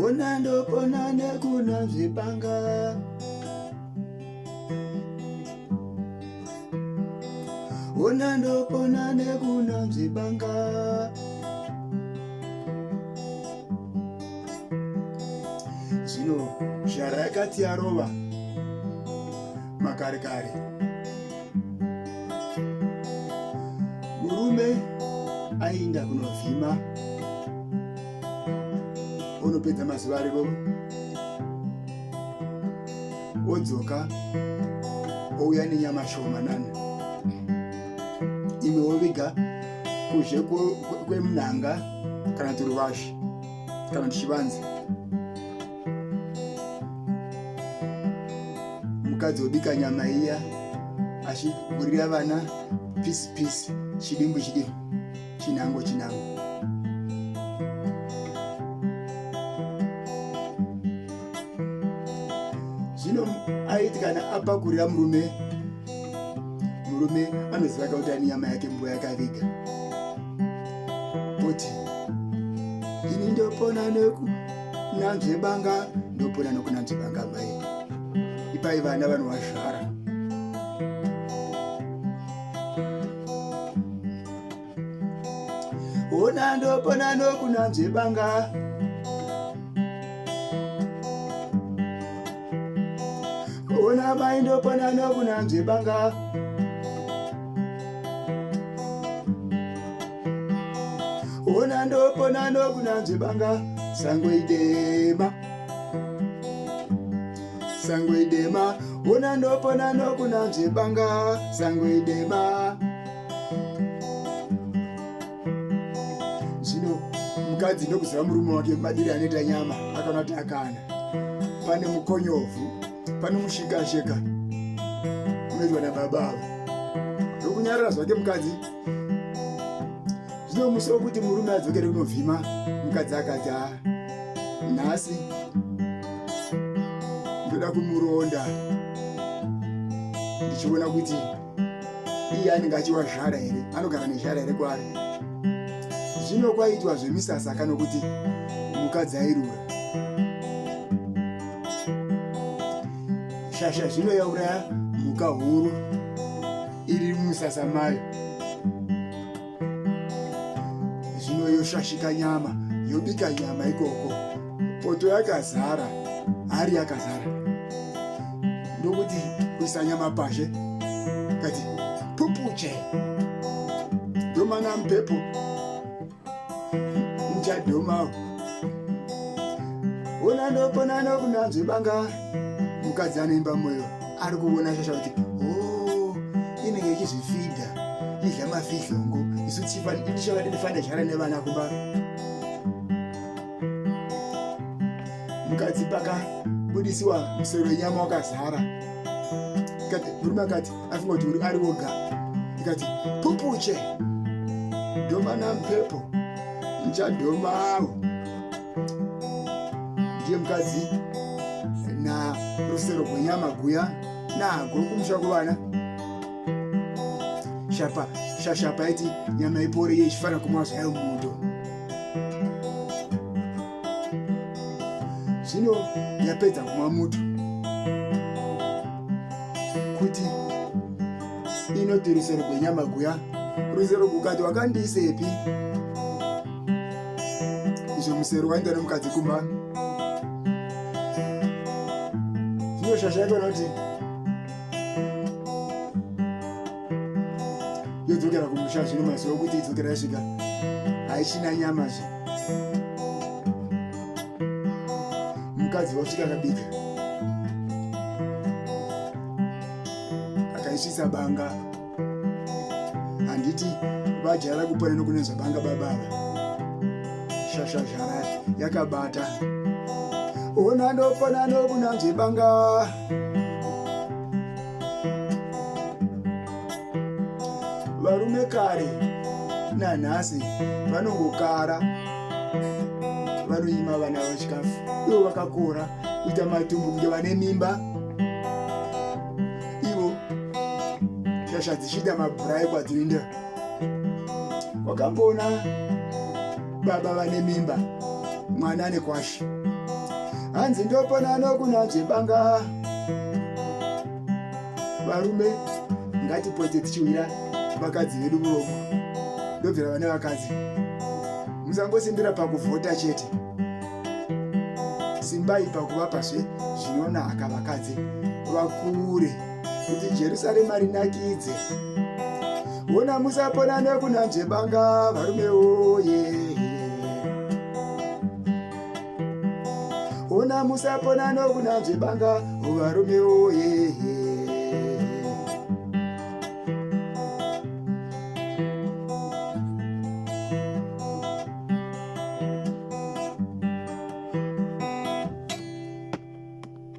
Ona ndopona nekuna zvepanga. Ona ndopona nekuna zvepanga. Zvino zhara yakati yarova makare kare, murume ainda kunovhima, unopedza mazuva ariko, odzoka ouya nenyama shomanana, imwe woviga kuzhe kwemunhanga kana kuti ruvashi kana kuti chivanze. Mukadzi obika nyama iya achigurira vana pisi pisi, chidimbu chidimbu, chinango chinango. Zvino aiti kana apakurira murume anoziva kuti ane nyama yake mbuya yakaviga, kuti ini ndopona nekunanzve banga, ndopona nekunanzve banga mai. Ipai vana vanovazvara. Ona ndopona nekunanzve banga. Ona mai ndopona nekunanzve banga. Ona ndopona nekunanzve banga. Sango idema, sango idema. Ona ndopona nekunanzve banga. Sango idema. Zvino mukadzi ndokuziva murume wake madiri anoita nyama, akaona kuti akana, pane mukonyovhu, pane mushikashika unoitwa nababa ava, ndokunyarara zvake mukadzi. Zvino musi wokuti murume adzokere kunovhima, mukadzi akati nhasi ndoda kumuronda, ndichiona kuti iye anenge achiwa zhara here, anogara nezhara here kwaari. Zvino kwaitwa zvemisasa nokuti mukadzi airura. Shasha zvino yauraya mhuka huru iri mumusasa mayo. Zvino yoshashika nyama, yobika nyama ikoko, poto yakazara, hari yakazara. Ndokuti kuisa nyama pashe, kati pupuche, domana mpepo, nchadoma. Ona ndopona nekunanzve banga. Mukadzi anoimba mwoyo, ari kuona shasha kuti inenge ichizvifidha, idya mafihlongo, isu ndifanira zhara nevana kumba. Mukadzi pakabudisiwa musoro wenyama wakazara, murume akati afunga kuti uri ari woga, ikati pupuche, domana mpepo, nchadomawo. Ndiye mukadzi na rusero rwenyama guya naguru kumusha kuvana. Shapa iti nyama ipore iye ichifanira kumwa zvayo muto. Zvino yapedza kumwa muto, kuti inoti rusero rwenyama guya, rusero kukati wakandiisepi? Izvo musero wainda nemukadzi kumba. Zvino shasha yakaona kuti yodzokera kumusha. Zvino mazuva okuti idzokera yasvika, haichina nyamazve. Mukadzi wasvika akabika, akaisvisa banga. Handiti vajara kupona nokunanzva banga babava. Shasha zhara yakabata. Ona ndopona nekunanzve banga. Varume kare nanhasi vanongokara, vanoima vana vechikafu, ivo vakakora kuita matumbu kunge vane mimba. Ivo shasha dzichida mabhurai kwadzinoenda. Wakamboona baba vane mimba, mwana ane kwashi, hanzi ndopona nokunanje banga. Varume ngatipote tichiwira vakadzi vedu muromo. Ndobvira vane vakadzi, musangosimbira pakuvhota chete, simbai pakuvapazve zvinonaka vakadzi vakure kuti Jerusarema rinakidze. Ona musapona nekunanje banga varume woye. Ona musapona nekunanje banga varume woye.